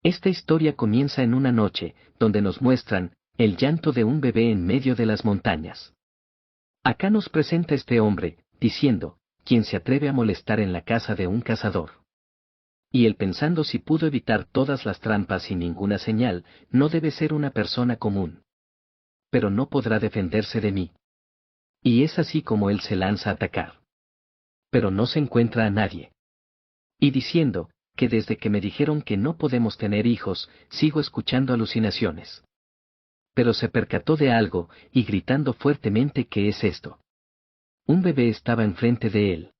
Esta historia comienza en una noche, donde nos muestran el llanto de un bebé en medio de las montañas. Acá nos presenta este hombre, diciendo, ¿quién se atreve a molestar en la casa de un cazador? Y él pensando si pudo evitar todas las trampas sin ninguna señal, no debe ser una persona común. Pero no podrá defenderse de mí. Y es así como él se lanza a atacar. Pero no se encuentra a nadie. Y diciendo, que desde que me dijeron que no podemos tener hijos, sigo escuchando alucinaciones. Pero se percató de algo, y gritando fuertemente ¿qué es esto? Un bebé estaba enfrente de él.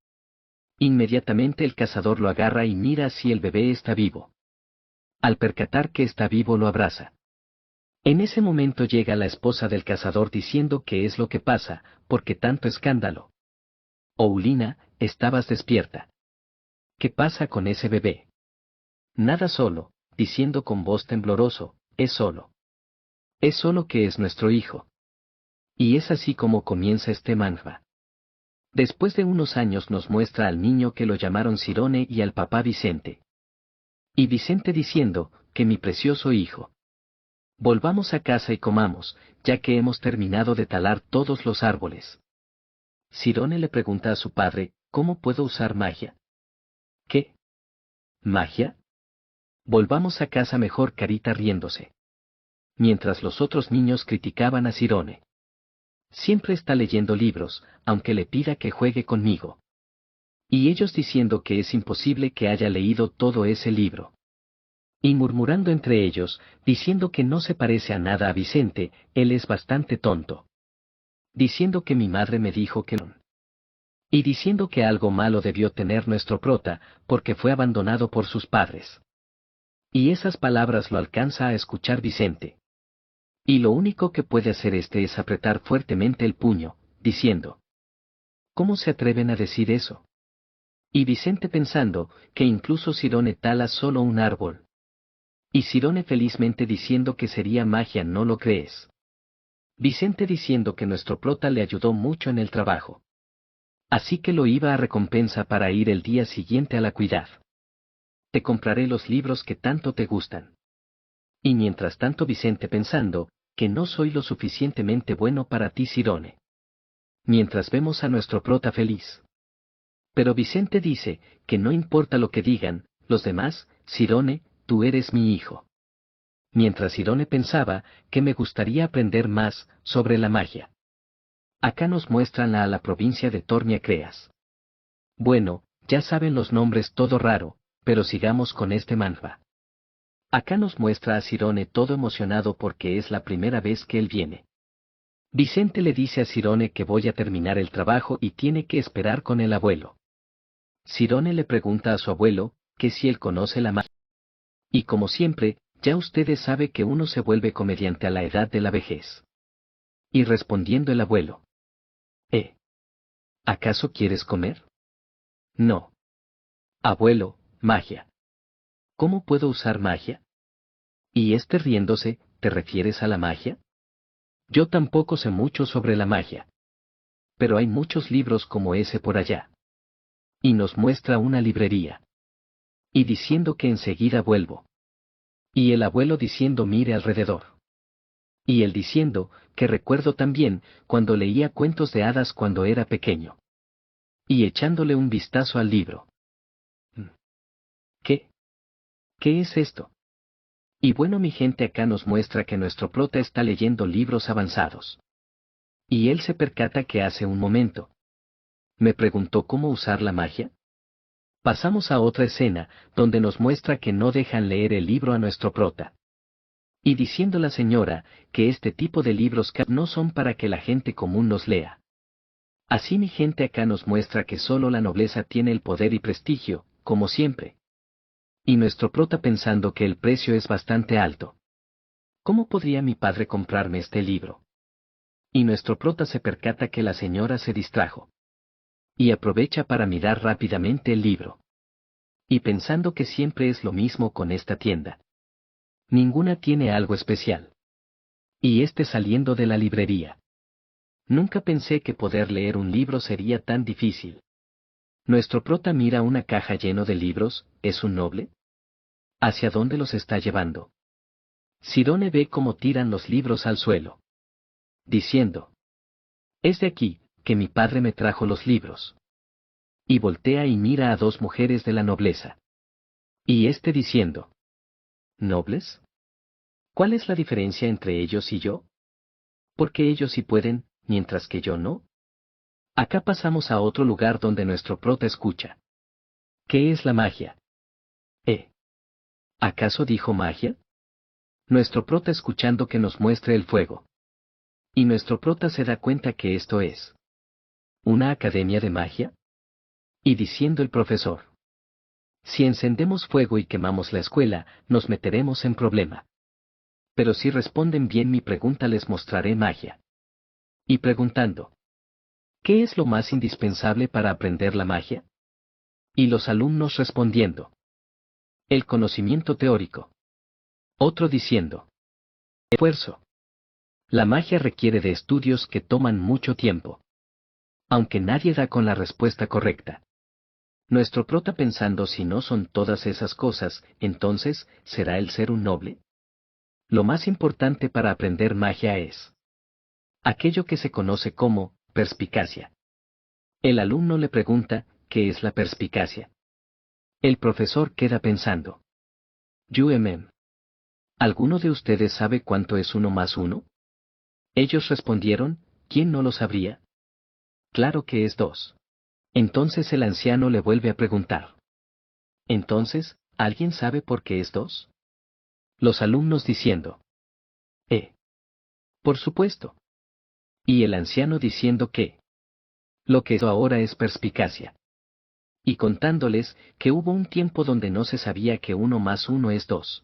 Inmediatamente el cazador lo agarra y mira si el bebé está vivo. Al percatar que está vivo lo abraza. En ese momento llega la esposa del cazador diciendo qué es lo que pasa, porque tanto escándalo. Oulina, estabas despierta. ¿Qué pasa con ese bebé? Nada solo, diciendo con voz tembloroso, es solo. Es solo que es nuestro hijo. Y es así como comienza este manhwa. Después de unos años nos muestra al niño que lo llamaron Sirone y al papá Vicente. Y Vicente diciendo, que mi precioso hijo. Volvamos a casa y comamos, ya que hemos terminado de talar todos los árboles. Sirone le pregunta a su padre, ¿cómo puedo usar magia? ¿Qué? ¿Magia? Volvamos a casa mejor, carita riéndose. Mientras los otros niños criticaban a Sirone. Siempre está leyendo libros, aunque le pida que juegue conmigo. Y ellos diciendo que es imposible que haya leído todo ese libro. Y murmurando entre ellos, diciendo que no se parece a nada a Vicente, él es bastante tonto. Diciendo que mi madre me dijo que no. Y diciendo que algo malo debió tener nuestro prota, porque fue abandonado por sus padres. Y esas palabras lo alcanza a escuchar Vicente. Y lo único que puede hacer es apretar fuertemente el puño, diciendo, ¿cómo se atreven a decir eso? Y Vicente pensando, que incluso Sirone tala solo un árbol. Y Sirone felizmente diciendo que sería magia, ¿no lo crees? Vicente diciendo que nuestro prota le ayudó mucho en el trabajo. Así que lo iba a recompensa para ir el día siguiente a la cuidad. Te compraré los libros que tanto te gustan. Y mientras tanto Vicente pensando, que no soy lo suficientemente bueno para ti Sirone. Mientras vemos a nuestro prota feliz. Pero Vicente dice, que no importa lo que digan, los demás, Sirone, tú eres mi hijo. Mientras Sirone pensaba, que me gustaría aprender más, sobre la magia. Acá nos muestran a la provincia de Tornia Creas. Bueno, ya saben los nombres todo raro, pero sigamos con este manhwa. Acá nos muestra a Sirone todo emocionado porque es la primera vez que él viene. Vicente le dice a Sirone que voy a terminar el trabajo y tiene que esperar con el abuelo. Sirone le pregunta a su abuelo, que si él conoce la magia. Y como siempre, ya ustedes saben que uno se vuelve comediante a la edad de la vejez. Y respondiendo el abuelo. ¿Acaso quieres comer? No. Abuelo, magia. ¿Cómo puedo usar magia? Y riéndose, ¿te refieres a la magia? Yo tampoco sé mucho sobre la magia. Pero hay muchos libros como ese por allá. Y nos muestra una librería. Y diciendo que enseguida vuelvo. Y el abuelo diciendo mire alrededor. Y él diciendo, que recuerdo también, cuando leía cuentos de hadas cuando era pequeño. Y echándole un vistazo al libro. ¿Qué? ¿Qué es esto? Y bueno mi gente acá nos muestra que nuestro prota está leyendo libros avanzados. Y él se percata que hace un momento. Me preguntó cómo usar la magia. Pasamos a otra escena, donde nos muestra que no dejan leer el libro a nuestro prota. Y diciendo la señora, que este tipo de libros no son para que la gente común los lea. Así mi gente acá nos muestra que solo la nobleza tiene el poder y prestigio, como siempre. Y nuestro prota pensando que el precio es bastante alto. ¿Cómo podría mi padre comprarme este libro? Y nuestro prota se percata que la señora se distrajo. Y aprovecha para mirar rápidamente el libro. Y pensando que siempre es lo mismo con esta tienda. Ninguna tiene algo especial. Y saliendo de la librería. Nunca pensé que poder leer un libro sería tan difícil. Nuestro prota mira una caja lleno de libros, ¿es un noble? ¿Hacia dónde los está llevando? Sirone ve cómo tiran los libros al suelo. Diciendo: es de aquí, que mi padre me trajo los libros. Y voltea y mira a dos mujeres de la nobleza. Y diciendo: ¿nobles? ¿Cuál es la diferencia entre ellos y yo? Porque ellos sí pueden, mientras que yo no. Acá pasamos a otro lugar donde nuestro prota escucha. ¿Qué es la magia? ¿Acaso dijo magia? Nuestro prota escuchando que nos muestre el fuego. Y nuestro prota se da cuenta que esto es ¿una academia de magia? Y diciendo el profesor: si encendemos fuego y quemamos la escuela, nos meteremos en problema. Pero si responden bien mi pregunta les mostraré magia. Y preguntando: ¿qué es lo más indispensable para aprender la magia? Y los alumnos respondiendo: el conocimiento teórico. Otro diciendo: esfuerzo. La magia requiere de estudios que toman mucho tiempo. Aunque nadie da con la respuesta correcta. Nuestro prota pensando si no son todas esas cosas, entonces, ¿será el ser un noble? Lo más importante para aprender magia es aquello que se conoce como perspicacia. El alumno le pregunta: ¿qué es la perspicacia? El profesor queda pensando. ¿Alguno de ustedes sabe cuánto es 1 más 1? Ellos respondieron: ¿quién no lo sabría? Claro que es 2. Entonces el anciano le vuelve a preguntar. Entonces, ¿alguien sabe por qué es 2? Los alumnos diciendo. Por supuesto. Y el anciano diciendo que lo que ahora es perspicacia. Y contándoles que hubo un tiempo donde no se sabía que 1 más 1 es 2.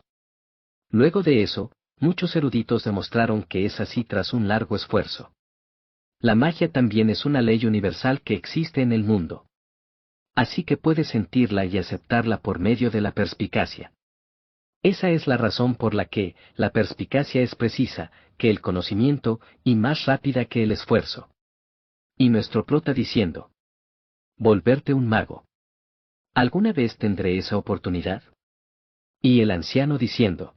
Luego de eso, muchos eruditos demostraron que es así tras un largo esfuerzo. La magia también es una ley universal que existe en el mundo. Así que puedes sentirla y aceptarla por medio de la perspicacia. Esa es la razón por la que la perspicacia es precisa, que el conocimiento, y más rápida que el esfuerzo. Y nuestro prota diciendo: volverte un mago. ¿Alguna vez tendré esa oportunidad? Y el anciano diciendo: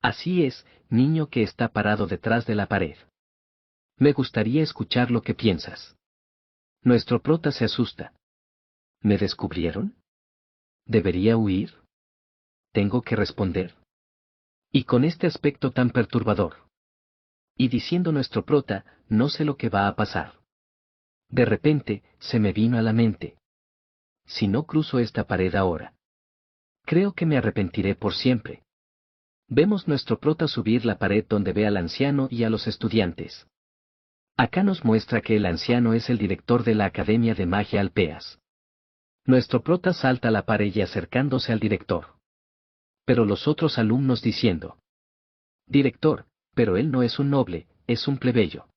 así es, niño que está parado detrás de la pared. Me gustaría escuchar lo que piensas. Nuestro prota se asusta. ¿Me descubrieron? ¿Debería huir? ¿Tengo que responder? Y con este aspecto tan perturbador. Y diciendo nuestro prota: no sé lo que va a pasar. De repente, se me vino a la mente. Si no cruzo esta pared ahora, creo que me arrepentiré por siempre. Vemos nuestro prota subir la pared donde ve al anciano y a los estudiantes. Acá nos muestra que el anciano es el director de la Academia de Magia Alpeas. Nuestro prota salta a la pared y acercándose al director. Pero los otros alumnos diciendo: director, pero él no es un noble, es un plebeyo.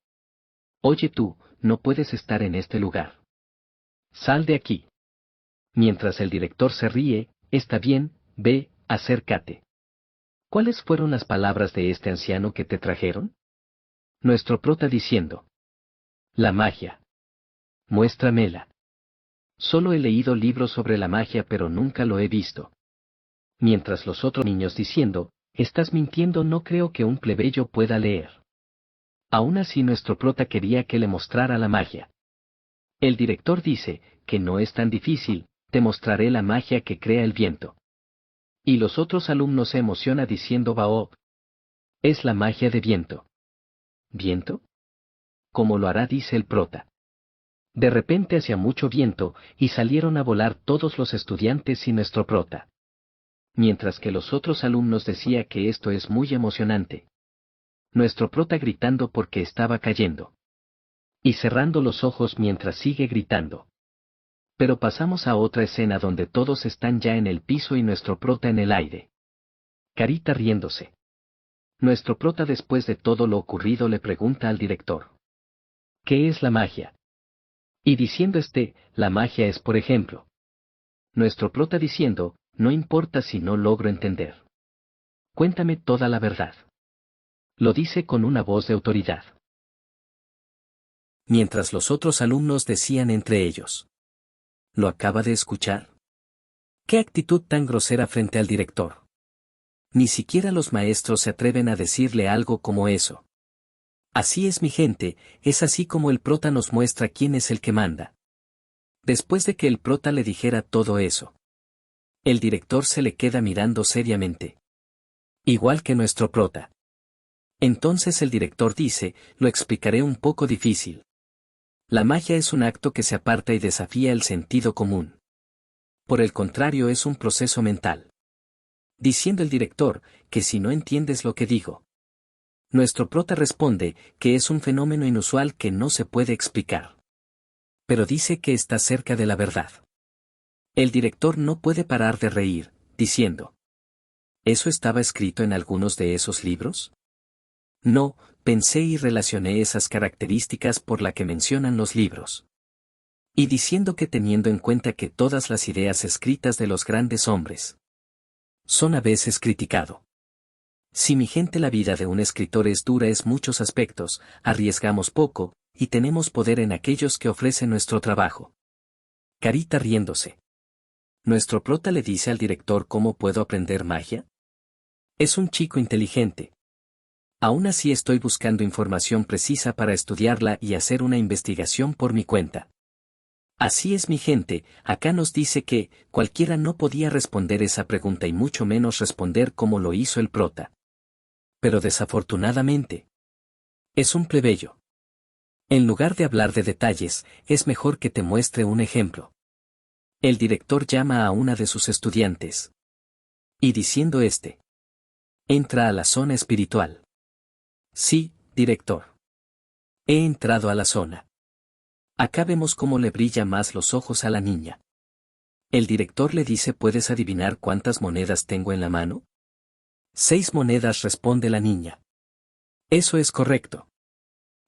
Oye tú, no puedes estar en este lugar. Sal de aquí. Mientras el director se ríe: está bien, ve, acércate. ¿Cuáles fueron las palabras de este anciano que te trajeron? Nuestro prota diciendo: la magia. Muéstramela. Solo he leído libros sobre la magia pero nunca lo he visto. Mientras los otros niños diciendo: estás mintiendo, no creo que un plebeyo pueda leer. Aún así nuestro prota quería que le mostrara la magia. El director dice: que no es tan difícil, te mostraré la magia que crea el viento. Y los otros alumnos se emociona diciendo: Baob. Es la magia de viento. ¿Viento? ¿Cómo lo hará? Dice el prota. De repente hacía mucho viento, y salieron a volar todos los estudiantes y nuestro prota. Mientras que los otros alumnos decía que esto es muy emocionante. Nuestro prota gritando porque estaba cayendo. Y cerrando los ojos mientras sigue gritando. Pero pasamos a otra escena donde todos están ya en el piso y nuestro prota en el aire. Carita riéndose. Nuestro prota después de todo lo ocurrido le pregunta al director: ¿qué es la magia? Y diciendo la magia es por ejemplo. Nuestro prota diciendo: no importa si no logro entender. Cuéntame toda la verdad. Lo dice con una voz de autoridad. Mientras los otros alumnos decían entre ellos: ¿lo acaba de escuchar? ¿Qué actitud tan grosera frente al director? Ni siquiera los maestros se atreven a decirle algo como eso. Así es mi gente, es así como el prota nos muestra quién es el que manda. Después de que el prota le dijera todo eso, el director se le queda mirando seriamente. Igual que nuestro prota. Entonces el director dice, lo explicaré un poco difícil. La magia es un acto que se aparta y desafía el sentido común. Por el contrario, es un proceso mental. Diciendo el director, que si no entiendes lo que digo. Nuestro prota responde, que es un fenómeno inusual que no se puede explicar. Pero dice que está cerca de la verdad. El director no puede parar de reír, diciendo. ¿Eso estaba escrito en algunos de esos libros? No, pensé y relacioné esas características por la que mencionan los libros. Y diciendo que teniendo en cuenta que todas las ideas escritas de los grandes hombres son a veces criticado. Si mi gente, la vida de un escritor es dura en muchos aspectos, arriesgamos poco, y tenemos poder en aquellos que ofrecen nuestro trabajo. Carita riéndose. Nuestro prota le dice al director cómo puedo aprender magia. Es un chico inteligente. Aún así estoy buscando información precisa para estudiarla y hacer una investigación por mi cuenta. Así es mi gente, acá nos dice que, cualquiera no podía responder esa pregunta y mucho menos responder como lo hizo el prota. Pero desafortunadamente, es un plebeyo. En lugar de hablar de detalles, es mejor que te muestre un ejemplo. El director llama a una de sus estudiantes. Y diciendo entra a la zona espiritual. Sí, director. He entrado a la zona. Acá vemos cómo le brilla más los ojos a la niña. El director le dice, ¿puedes adivinar cuántas monedas tengo en la mano? 6 monedas, responde la niña. Eso es correcto.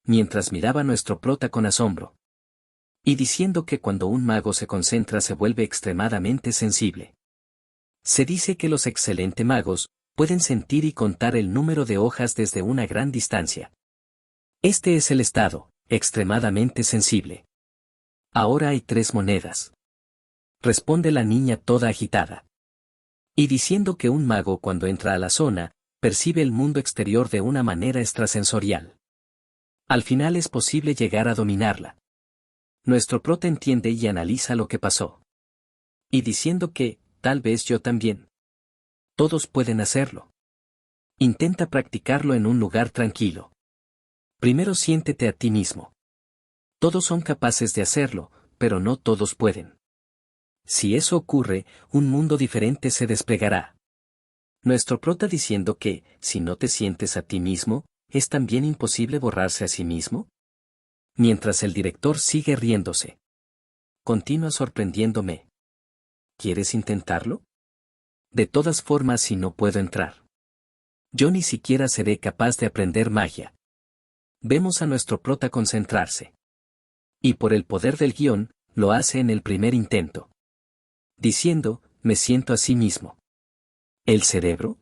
Mientras miraba a nuestro prota con asombro. Y diciendo que cuando un mago se concentra se vuelve extremadamente sensible. Se dice que los excelentes magos pueden sentir y contar el número de hojas desde una gran distancia. Este es el estado, extremadamente sensible. Ahora hay 3 monedas. Responde la niña toda agitada. Y diciendo que un mago cuando entra a la zona, percibe el mundo exterior de una manera extrasensorial. Al final es posible llegar a dominarla. Nuestro prota entiende y analiza lo que pasó. Y diciendo que, tal vez yo también. Todos pueden hacerlo. Intenta practicarlo en un lugar tranquilo. Primero siéntete a ti mismo. Todos son capaces de hacerlo, pero no todos pueden. Si eso ocurre, un mundo diferente se desplegará. Nuestro prota diciendo que, si no te sientes a ti mismo, ¿es también imposible borrarse a sí mismo? Mientras el director sigue riéndose. Continúa sorprendiéndome. ¿Quieres intentarlo? De todas formas, si no puedo entrar, yo ni siquiera seré capaz de aprender magia. Vemos a nuestro prota concentrarse. Y por el poder del guión, lo hace en el primer intento. Diciendo, me siento a sí mismo. ¿El cerebro?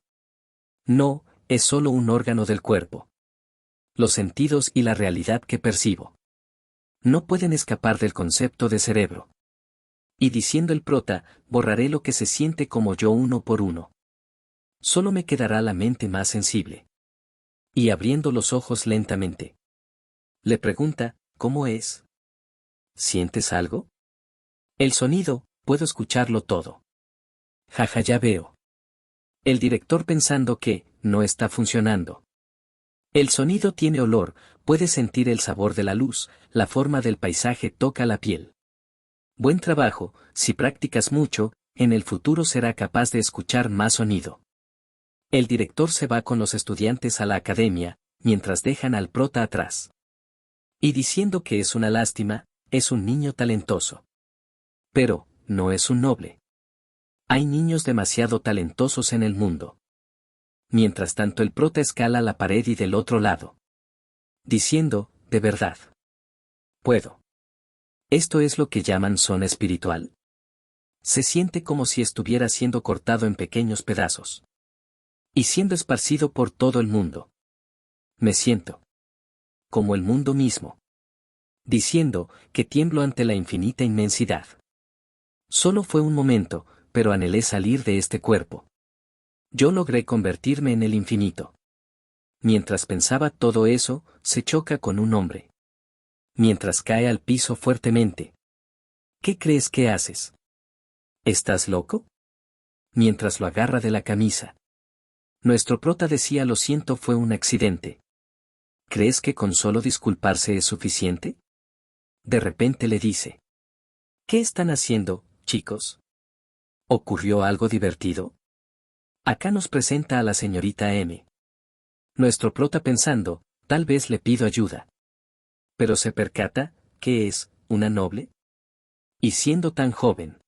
No, es solo un órgano del cuerpo. Los sentidos y la realidad que percibo no pueden escapar del concepto de cerebro. Y diciendo el prota, borraré lo que se siente como yo uno por uno. Solo me quedará la mente más sensible. Y abriendo los ojos lentamente. Le pregunta, ¿cómo es? ¿Sientes algo? El sonido, puedo escucharlo todo. Jaja, ya veo. El director pensando que, no está funcionando. El sonido tiene olor, puedes sentir el sabor de la luz, la forma del paisaje toca la piel. Buen trabajo, si practicas mucho, en el futuro será capaz de escuchar más sonido. El director se va con los estudiantes a la academia, mientras dejan al prota atrás. Y diciendo que es una lástima, es un niño talentoso. Pero, no es un noble. Hay niños demasiado talentosos en el mundo. Mientras tanto el prota escala la pared y del otro lado. Diciendo, de verdad. Puedo. ¿Esto es lo que llaman zona espiritual? Se siente como si estuviera siendo cortado en pequeños pedazos. Y siendo esparcido por todo el mundo. Me siento. Como el mundo mismo. Diciendo, que tiemblo ante la infinita inmensidad. Solo fue un momento, pero anhelé salir de este cuerpo. Yo logré convertirme en el infinito. Mientras pensaba todo eso, se choca con un hombre. Mientras cae al piso fuertemente. ¿Qué crees que haces? ¿Estás loco? Mientras lo agarra de la camisa. Nuestro prota decía lo siento, fue un accidente. ¿Crees que con solo disculparse es suficiente? De repente le dice. ¿Qué están haciendo, chicos? ¿Ocurrió algo divertido? Acá nos presenta a la señorita M. Nuestro prota pensando, tal vez le pido ayuda. Pero se percata, que es, una noble. Y siendo tan joven.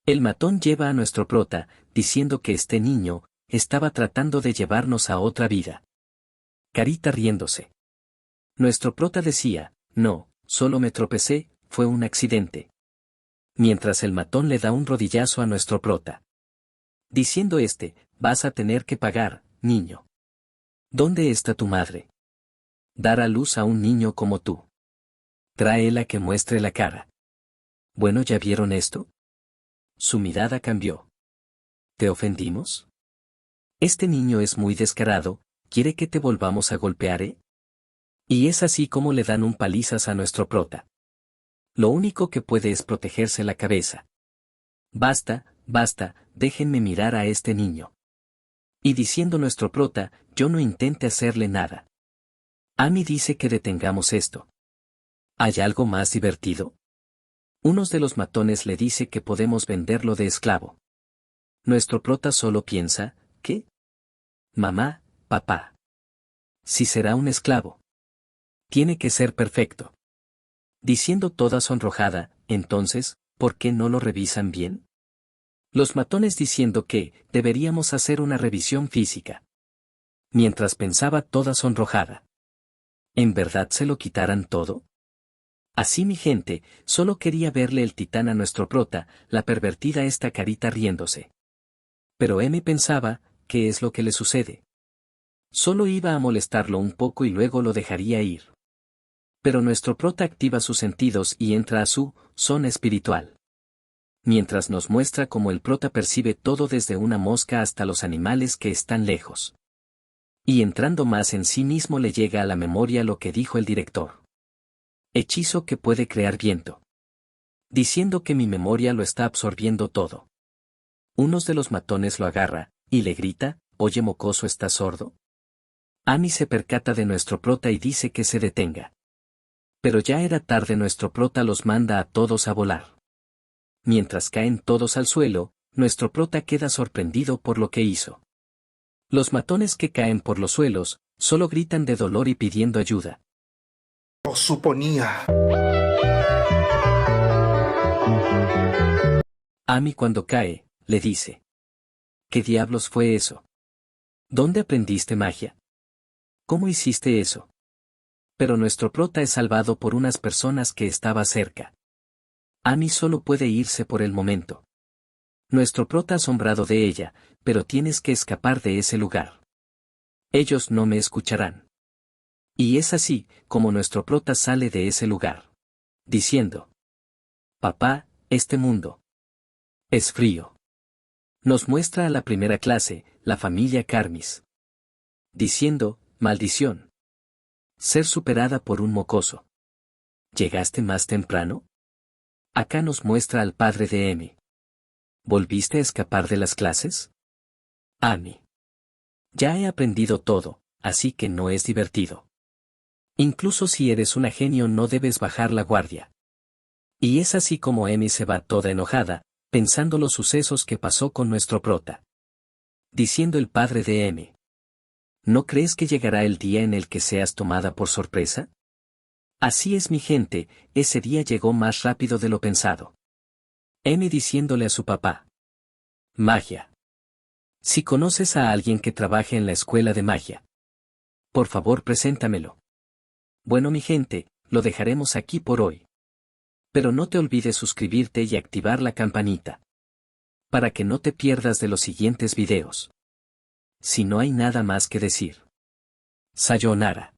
El matón lleva a nuestro prota, diciendo que este niño, estaba tratando de llevarnos a otra vida. Carita riéndose. Nuestro prota decía, no, solo me tropecé, fue un accidente. Mientras el matón le da un rodillazo a nuestro prota. Diciendo vas a tener que pagar, niño. ¿Dónde está tu madre? Dar a luz a un niño como tú. Tráela que muestre la cara. Bueno, ¿ya vieron esto? Su mirada cambió. ¿Te ofendimos? Este niño es muy descarado, ¿quiere que te volvamos a golpear, eh? Y es así como le dan un palizas a nuestro prota. Lo único que puede es protegerse la cabeza. Basta, basta, déjenme mirar a este niño. Y diciendo nuestro prota, yo no intente hacerle nada. Amy dice que detengamos esto. ¿Hay algo más divertido? Unos de los matones le dice que podemos venderlo de esclavo. Nuestro prota solo piensa, ¿qué? Mamá, papá. Si será un esclavo. Tiene que ser perfecto. Diciendo toda sonrojada, entonces, ¿por qué no lo revisan bien? Los matones diciendo que, deberíamos hacer una revisión física. Mientras pensaba toda sonrojada. ¿En verdad se lo quitaran todo? Así mi gente, solo quería verle el titán a nuestro prota, la pervertida esta carita riéndose. Pero M pensaba, ¿qué es lo que le sucede? Solo iba a molestarlo un poco y luego lo dejaría ir. Pero nuestro prota activa sus sentidos y entra a su zona espiritual. Mientras nos muestra cómo el prota percibe todo desde una mosca hasta los animales que están lejos. Y entrando más en sí mismo le llega a la memoria lo que dijo el director. Hechizo que puede crear viento. Diciendo que mi memoria lo está absorbiendo todo. Unos de los matones lo agarra, y le grita, oye mocoso, ¿estás sordo? Amy se percata de nuestro prota y dice que se detenga. Pero ya era tarde, nuestro prota los manda a todos a volar. Mientras caen todos al suelo, nuestro prota queda sorprendido por lo que hizo. Los matones que caen por los suelos, solo gritan de dolor y pidiendo ayuda. Lo suponía. Amy cuando cae, le dice. ¿Qué diablos fue eso? ¿Dónde aprendiste magia? ¿Cómo hiciste eso? Pero nuestro prota es salvado por unas personas que estaba cerca. Amy solo puede irse por el momento. Nuestro prota asombrado de ella, pero tienes que escapar de ese lugar. Ellos no me escucharán. Y es así, como nuestro prota sale de ese lugar. Diciendo. Papá, este mundo es frío. Nos muestra a la primera clase, la familia Carmis. Diciendo, maldición. Ser superada por un mocoso. ¿Llegaste más temprano? Acá nos muestra al padre de Amy. ¿Volviste a escapar de las clases? Amy. Ya he aprendido todo, así que no es divertido. Incluso si eres una genio no debes bajar la guardia. Y es así como Amy se va toda enojada, pensando los sucesos que pasó con nuestro prota. Diciendo el padre de Amy. ¿No crees que llegará el día en el que seas tomada por sorpresa? Así es mi gente, ese día llegó más rápido de lo pensado. Amy diciéndole a su papá. Magia. Si conoces a alguien que trabaje en la escuela de magia, por favor preséntamelo. Bueno mi gente, lo dejaremos aquí por hoy. Pero no te olvides suscribirte y activar la campanita. Para que no te pierdas de los siguientes videos. Si no hay nada más que decir. Sayonara.